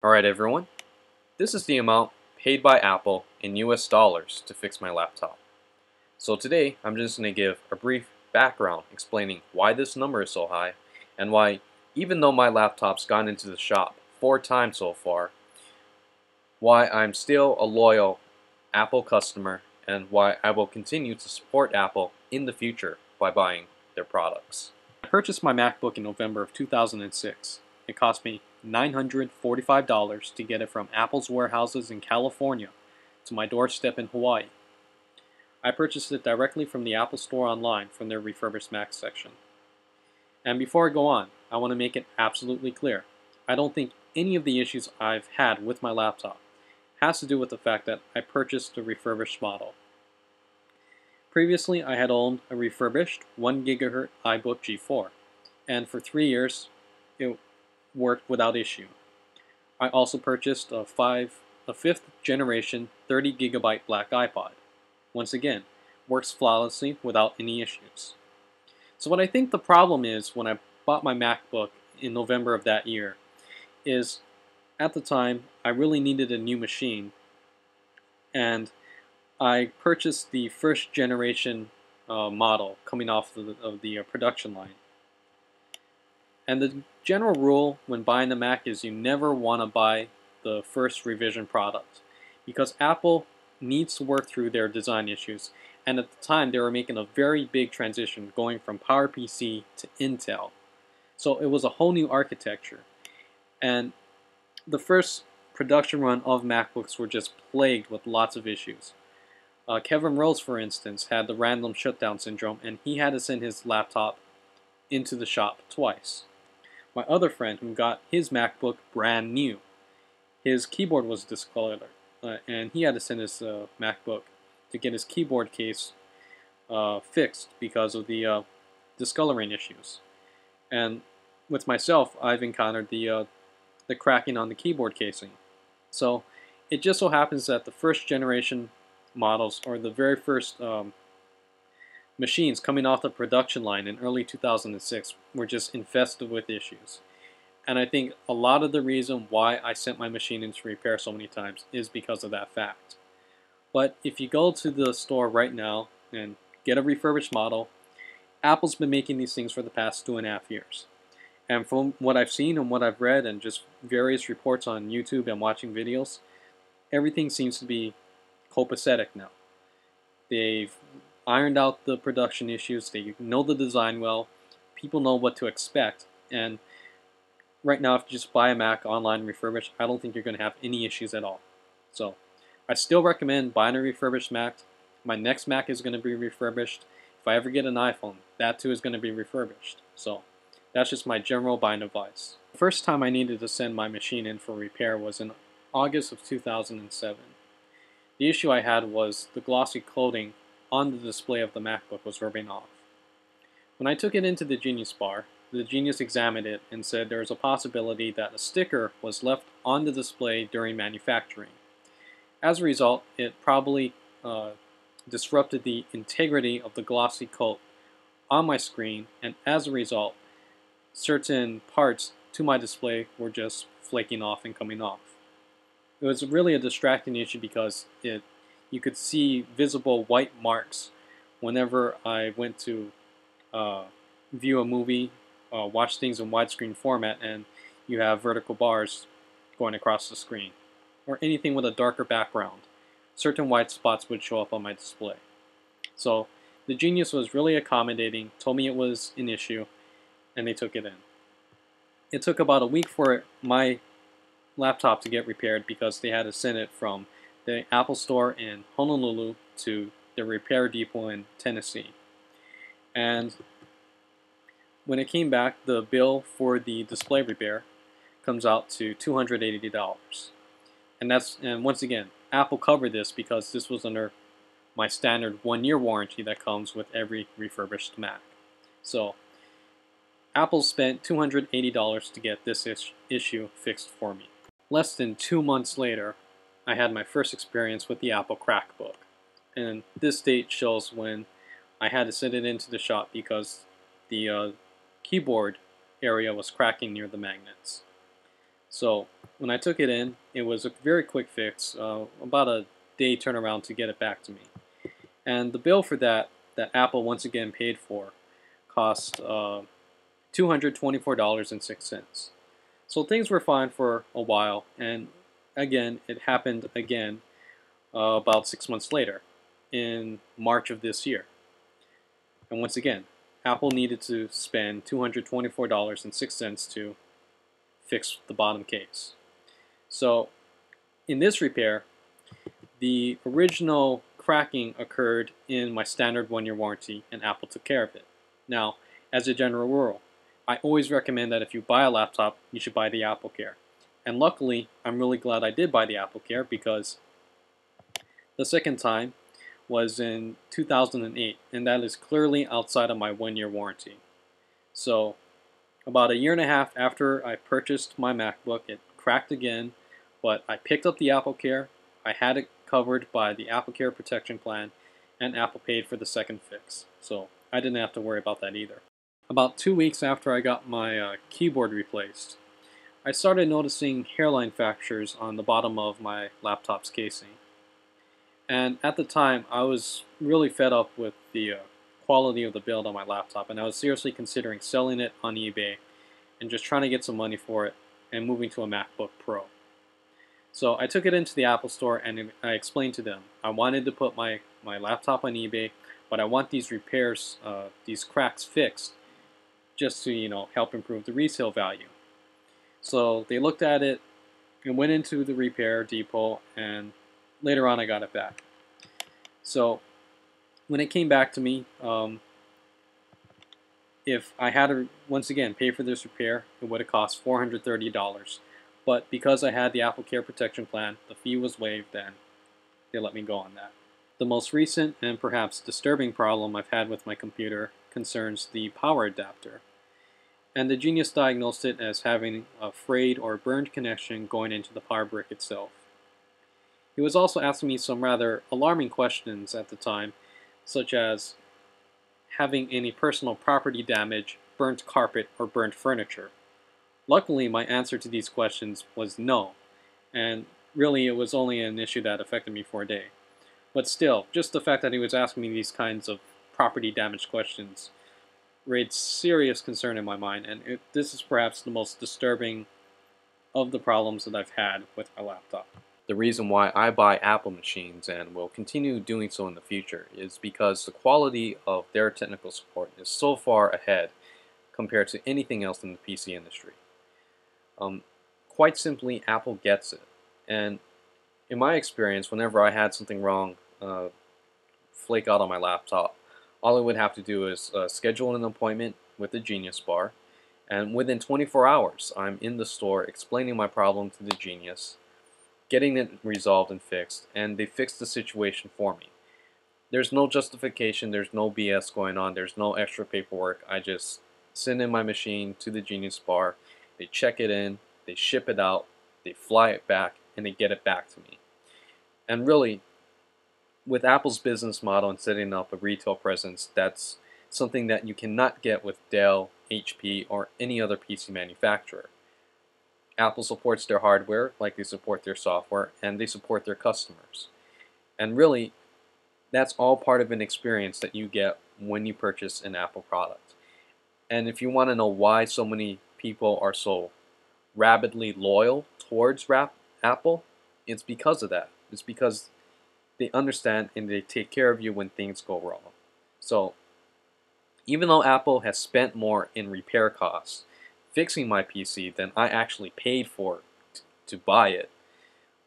Alright everyone, this is the amount paid by Apple in US dollars to fix my laptop. So today I'm just going to give a brief background explaining why this number is so high and why, even though my laptop's gone into the shop 4 times so far, why I'm still a loyal Apple customer and why I will continue to support Apple in the future by buying their products. I purchased my MacBook in November of 2006. It cost me $945 to get it from Apple's warehouses in California to my doorstep in Hawaii. I purchased it directly from the Apple Store online from their refurbished Mac section. And before I go on, I want to make it absolutely clear. I don't think any of the issues I've had with my laptop has to do with the fact that I purchased a refurbished model. Previously, I had owned a refurbished 1 GHz iBook G4, and for 3 years, it worked without issue. I also purchased a 5th generation 30 GB black iPod. Once again, works flawlessly without any issues. So what I think the problem is when I bought my MacBook in November of that year is, at the time, I really needed a new machine, and I purchased the 1st generation model coming off of the production line. And the general rule when buying the Mac is you never want to buy the first revision product, because Apple needs to work through their design issues, and at the time they were making a very big transition going from PowerPC to Intel. So it was a whole new architecture, and the first production run of MacBooks were just plagued with lots of issues. Kevin Rose, for instance, had the random shutdown syndrome, and he had to send his laptop into the shop twice. My other friend, who got his MacBook brand new, his keyboard was discolored, and he had to send his MacBook to get his keyboard case fixed because of the discoloring issues. And with myself, I've encountered the cracking on the keyboard casing. So it just so happens that the 1st generation models, or the very first machines coming off the production line in early 2006, were just infested with issues. And I think a lot of the reason why I sent my machine into repair so many times is because of that fact. But if you go to the store right now and get a refurbished model, Apple's been making these things for the past 2.5 years. And from what I've seen and what I've read and just various reports on YouTube and watching videos, everything seems to be copacetic now. They've ironed out the production issues, they know the design well, people know what to expect, and right now if you just buy a Mac online refurbished, I don't think you're going to have any issues at all. So I still recommend buying a refurbished Mac. My next Mac is going to be refurbished. If I ever get an iPhone, that too is going to be refurbished. So that's just my general buying advice. The first time I needed to send my machine in for repair was in August of 2007. The issue I had was the glossy coating on the display of the MacBook was rubbing off. When I took it into the Genius Bar, the Genius examined it and said there was a possibility that a sticker was left on the display during manufacturing. As a result, it probably disrupted the integrity of the glossy coat on my screen, and as a result, certain parts to my display were just flaking off and coming off. It was really a distracting issue because you could see visible white marks whenever I went to view a movie, watch things in widescreen format, and you have vertical bars going across the screen, or anything with a darker background. Certain white spots would show up on my display. So the Genius was really accommodating, told me it was an issue, and they took it in. It took about a week for my laptop to get repaired because they had to send it from the Apple Store in Honolulu to the repair depot in Tennessee. And when it came back, the bill for the display repair comes out to $280. And once again, Apple covered this because this was under my standard 1-year warranty that comes with every refurbished Mac. So Apple spent $280 to get this issue fixed for me. Less than 2 months later, I had my first experience with the Apple Crackbook. And this date shows when I had to send it into the shop because the keyboard area was cracking near the magnets. So when I took it in, it was a very quick fix, about a day turnaround to get it back to me. And the bill for that Apple once again paid for, cost $224.06. So things were fine for a while, and again, it happened again about 6 months later, in March of this year. And once again, Apple needed to spend $224.06 to fix the bottom case. So in this repair, the original cracking occurred in my standard 1-year warranty, and Apple took care of it. Now, as a general rule, I always recommend that if you buy a laptop, you should buy the AppleCare. And luckily, I'm really glad I did buy the AppleCare, because the second time was in 2008, and that is clearly outside of my 1-year warranty. So, about a year and a half after I purchased my MacBook, it cracked again, but I picked up the AppleCare. I had it covered by the AppleCare protection plan, and Apple paid for the second fix. So I didn't have to worry about that either. About 2 weeks after I got my keyboard replaced, I started noticing hairline fractures on the bottom of my laptop's casing. And at the time, I was really fed up with the quality of the build on my laptop, and I was seriously considering selling it on eBay and just trying to get some money for it and moving to a MacBook Pro. So I took it into the Apple Store and I explained to them I wanted to put my laptop on eBay, but I want these repairs, these cracks fixed, just to help improve the resale value. So they looked at it and went into the repair depot, and later on I got it back. So when it came back to me, if I had to once again pay for this repair, it would have cost $430. But because I had the AppleCare protection plan, the fee was waived and they let me go on that. The most recent and perhaps disturbing problem I've had with my computer concerns the power adapter. And the Genius diagnosed it as having a frayed or burned connection going into the power brick itself. He was also asking me some rather alarming questions at the time, such as having any personal property damage, burnt carpet, or burnt furniture. Luckily, my answer to these questions was no, and really it was only an issue that affected me for a day. But still, just the fact that he was asking me these kinds of property damage questions raised serious concern in my mind, and this is perhaps the most disturbing of the problems that I've had with my laptop. The reason why I buy Apple machines and will continue doing so in the future is because the quality of their technical support is so far ahead compared to anything else in the PC industry. Quite simply, Apple gets it. And in my experience, whenever I had something wrong flake out on my laptop, all I would have to do is schedule an appointment with the Genius Bar, and within 24 hours, I'm in the store explaining my problem to the Genius, getting it resolved and fixed, and they fix the situation for me. There's no justification, there's no BS going on, there's no extra paperwork. I just send in my machine to the Genius Bar, they check it in, they ship it out, they fly it back, and they get it back to me. And really, with Apple's business model and setting up a retail presence, that's something that you cannot get with Dell, HP, or any other PC manufacturer. Apple supports their hardware like they support their software, and they support their customers. And really, that's all part of an experience that you get when you purchase an Apple product. And if you want to know why so many people are so rabidly loyal towards Apple, it's because of that. It's because they understand and they take care of you when things go wrong. So, even though Apple has spent more in repair costs fixing my PC than I actually paid for to buy it,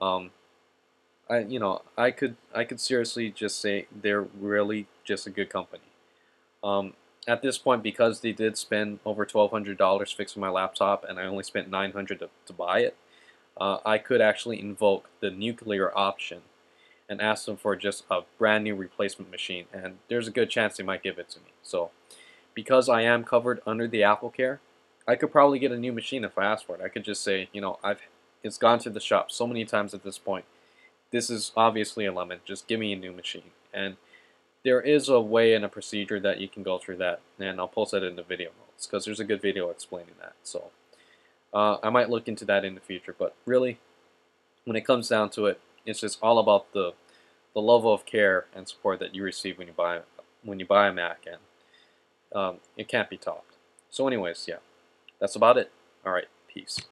I could seriously just say they're really just a good company. At this point, because they did spend over $1,200 fixing my laptop, and I only spent $900 to buy it, I could actually invoke the nuclear option and ask them for just a brand new replacement machine, and there's a good chance they might give it to me. So, because I am covered under the AppleCare, I could probably get a new machine if I asked for it. I could just say, it's gone to the shop so many times at this point. This is obviously a lemon. Just give me a new machine. And there is a way and a procedure that you can go through that, and I'll post that in the video notes because there's a good video explaining that. So, I might look into that in the future, but really, when it comes down to it, it's just all about the level of care and support that you receive when you buy a Mac, and it can't be topped. So anyways, yeah, that's about it. All right, peace.